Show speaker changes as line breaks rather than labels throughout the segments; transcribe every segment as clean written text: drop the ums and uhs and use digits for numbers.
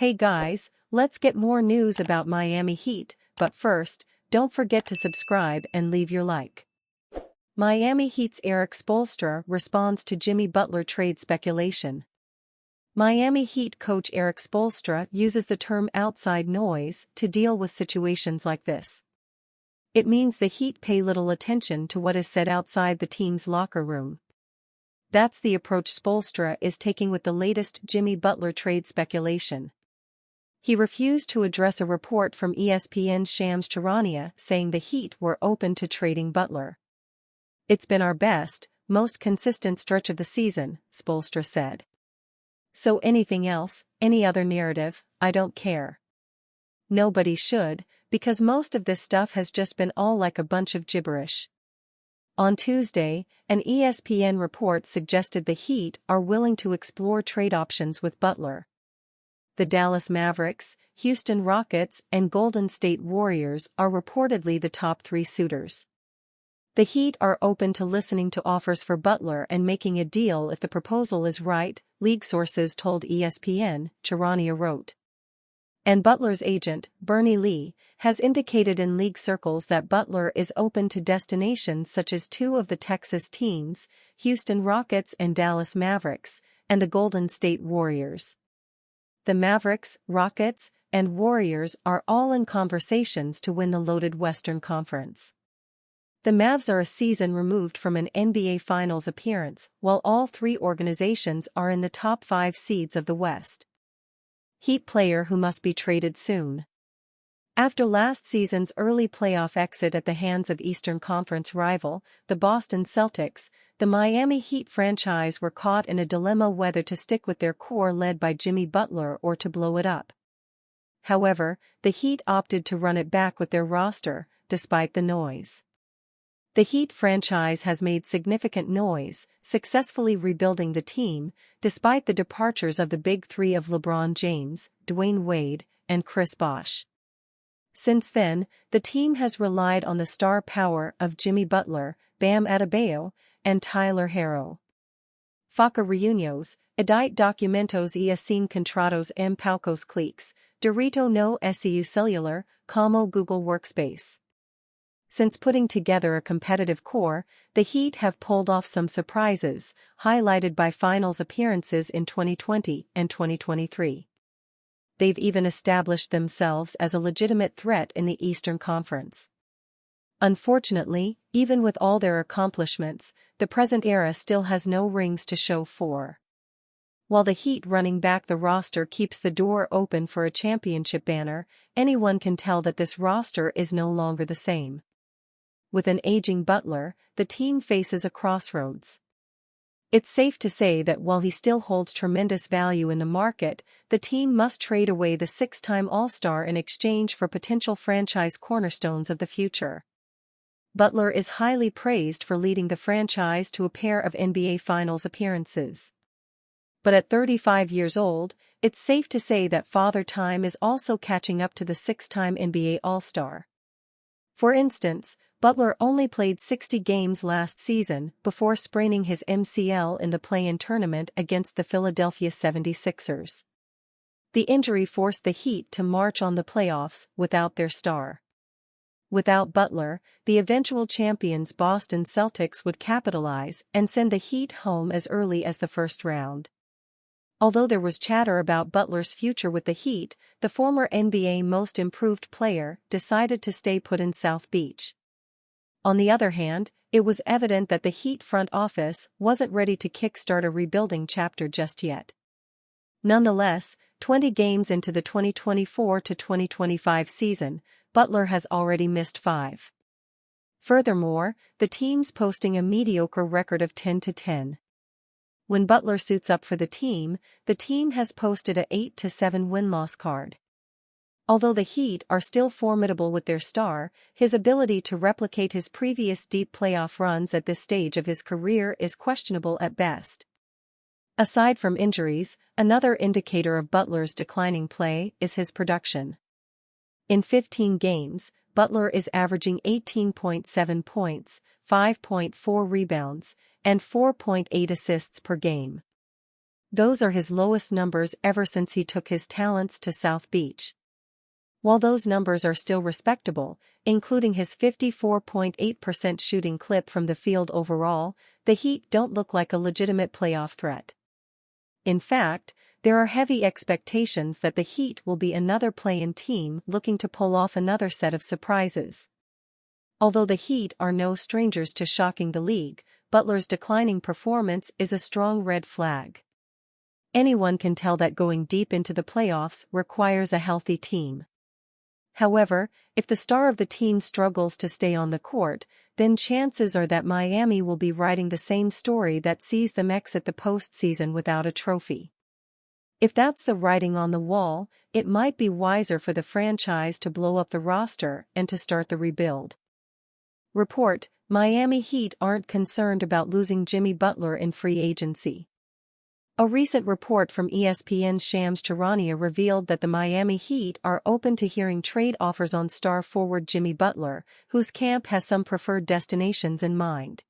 Hey guys, let's get more news about Miami Heat, but first, don't forget to subscribe and leave your like. Miami Heat's Erik Spoelstra responds to Jimmy Butler trade speculation. Miami Heat coach Erik Spoelstra uses the term outside noise to deal with situations like this. It means the Heat pay little attention to what is said outside the team's locker room. That's the approach Spoelstra is taking with the latest Jimmy Butler trade speculation. He refused to address a report from ESPN's Shams Charania saying the Heat were open to trading Butler. "It's been our best, most consistent stretch of the season," Spoelstra said. "So anything else, any other narrative, I don't care. Nobody should, because most of this stuff has just been all like a bunch of gibberish." On Tuesday, an ESPN report suggested the Heat are willing to explore trade options with Butler. The Dallas Mavericks, Houston Rockets, and Golden State Warriors are reportedly the top three suitors. The Heat are open to listening to offers for Butler and making a deal if the proposal is right, league sources told ESPN, Charania wrote. And Butler's agent, Bernie Lee, has indicated in league circles that Butler is open to destinations such as two of the Texas teams, Houston Rockets and Dallas Mavericks, and the Golden State Warriors. The Mavericks, Rockets, and Warriors are all in conversations to win the loaded Western Conference. The Mavs are a season removed from an NBA Finals appearance, while all three organizations are in the top 5 seeds of the West. Heat player who must be traded soon. After last season's early playoff exit at the hands of Eastern Conference rival, the Boston Celtics, the Miami Heat franchise were caught in a dilemma whether to stick with their core led by Jimmy Butler or to blow it up. However, the Heat opted to run it back with their roster, despite the noise. The Heat franchise has made significant noise, successfully rebuilding the team, despite the departures of the big three of LeBron James, Dwayne Wade, and Chris Bosh. Since then, the team has relied on the star power of Jimmy Butler, Bam Adebayo, and Tyler Herro. Faca reuniões, edit documentos e assim contratos em poucos cliques, direito no seu celular, como Google Workspace. Since putting together a competitive core, the Heat have pulled off some surprises, highlighted by finals appearances in 2020 and 2023. They've even established themselves as a legitimate threat in the Eastern Conference. Unfortunately, even with all their accomplishments, the present era still has no rings to show for. While the Heat running back the roster keeps the door open for a championship banner, anyone can tell that this roster is no longer the same. With an aging Butler, the team faces a crossroads. It's safe to say that while he still holds tremendous value in the market, the team must trade away the 6-time All-Star in exchange for potential franchise cornerstones of the future. Butler is highly praised for leading the franchise to a pair of NBA Finals appearances. But at 35 years old, it's safe to say that Father Time is also catching up to the 6-time NBA All-Star. For instance, Butler only played 60 games last season before spraining his MCL in the play-in tournament against the Philadelphia 76ers. The injury forced the Heat to march on the playoffs without their star. Without Butler, the eventual champions Boston Celtics would capitalize and send the Heat home as early as the first round. Although there was chatter about Butler's future with the Heat, the former NBA Most Improved Player decided to stay put in South Beach. On the other hand, it was evident that the Heat front office wasn't ready to kickstart a rebuilding chapter just yet. Nonetheless, 20 games into the 2024-2025 season, Butler has already missed 5. Furthermore, the team's posting a mediocre record of 10-10. When Butler suits up for the team has posted a 8-7 win-loss card. Although the Heat are still formidable with their star, his ability to replicate his previous deep playoff runs at this stage of his career is questionable at best. Aside from injuries, another indicator of Butler's declining play is his production. In 15 games, Butler is averaging 18.7 points, 5.4 rebounds, and 4.8 assists per game. Those are his lowest numbers ever since he took his talents to South Beach. While those numbers are still respectable, including his 54.8% shooting clip from the field overall, the Heat don't look like a legitimate playoff threat. In fact, there are heavy expectations that the Heat will be another play-in team looking to pull off another set of surprises. Although the Heat are no strangers to shocking the league, Butler's declining performance is a strong red flag. Anyone can tell that going deep into the playoffs requires a healthy team. However, if the star of the team struggles to stay on the court, then chances are that Miami will be writing the same story that sees them exit the postseason without a trophy. If that's the writing on the wall, it might be wiser for the franchise to blow up the roster and to start the rebuild. Report: Miami Heat aren't concerned about losing Jimmy Butler in free agency. A recent report from ESPN's Shams Charania revealed that the Miami Heat are open to hearing trade offers on star forward Jimmy Butler, whose camp has some preferred destinations in mind.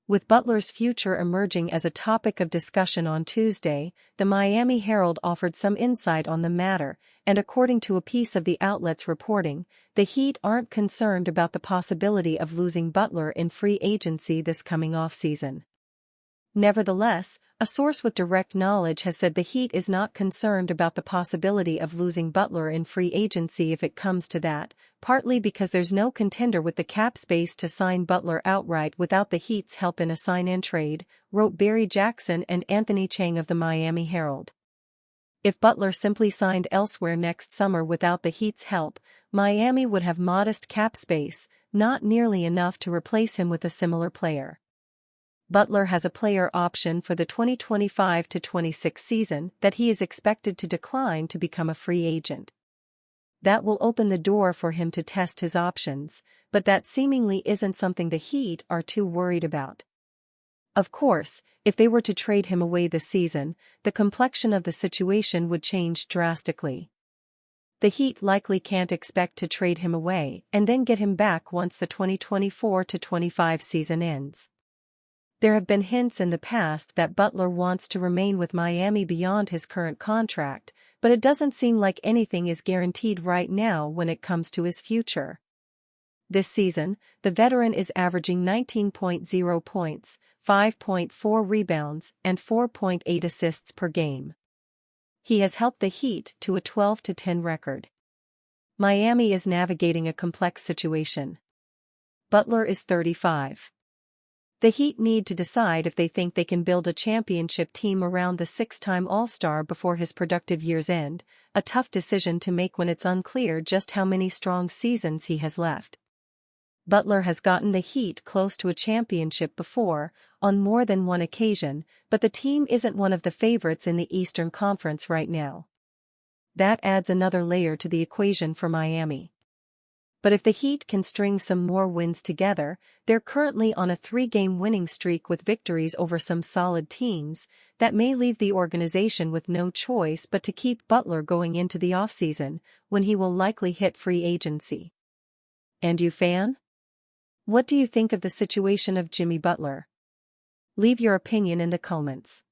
With Butler's future emerging as a topic of discussion on Tuesday, the Miami Herald offered some insight on the matter, and according to a piece of the outlet's reporting, the Heat aren't concerned about the possibility of losing Butler in free agency this coming offseason. Nevertheless, a source with direct knowledge has said the Heat is not concerned about the possibility of losing Butler in free agency if it comes to that, partly because there's no contender with the cap space to sign Butler outright without the Heat's help in a sign-and trade, wrote Barry Jackson and Anthony Chang of the Miami Herald. If Butler simply signed elsewhere next summer without the Heat's help, Miami would have modest cap space, not nearly enough to replace him with a similar player. Butler has a player option for the 2025-26 season that he is expected to decline to become a free agent. That will open the door for him to test his options, but that seemingly isn't something the Heat are too worried about. Of course, if they were to trade him away this season, the complexion of the situation would change drastically. The Heat likely can't expect to trade him away and then get him back once the 2024-25 season ends. There have been hints in the past that Butler wants to remain with Miami beyond his current contract, but it doesn't seem like anything is guaranteed right now when it comes to his future. This season, the veteran is averaging 19.0 points, 5.4 rebounds, and 4.8 assists per game. He has helped the Heat to a 12-10 record. Miami is navigating a complex situation. Butler is 35. The Heat need to decide if they think they can build a championship team around the six-time All-Star before his productive year's end, a tough decision to make when it's unclear just how many strong seasons he has left. Butler has gotten the Heat close to a championship before, on more than one occasion, but the team isn't one of the favorites in the Eastern Conference right now. That adds another layer to the equation for Miami. But if the Heat can string some more wins together, they're currently on a 3-game winning streak with victories over some solid teams, that may leave the organization with no choice but to keep Butler going into the offseason, when he will likely hit free agency. And you, fan? What do you think of the situation of Jimmy Butler? Leave your opinion in the comments.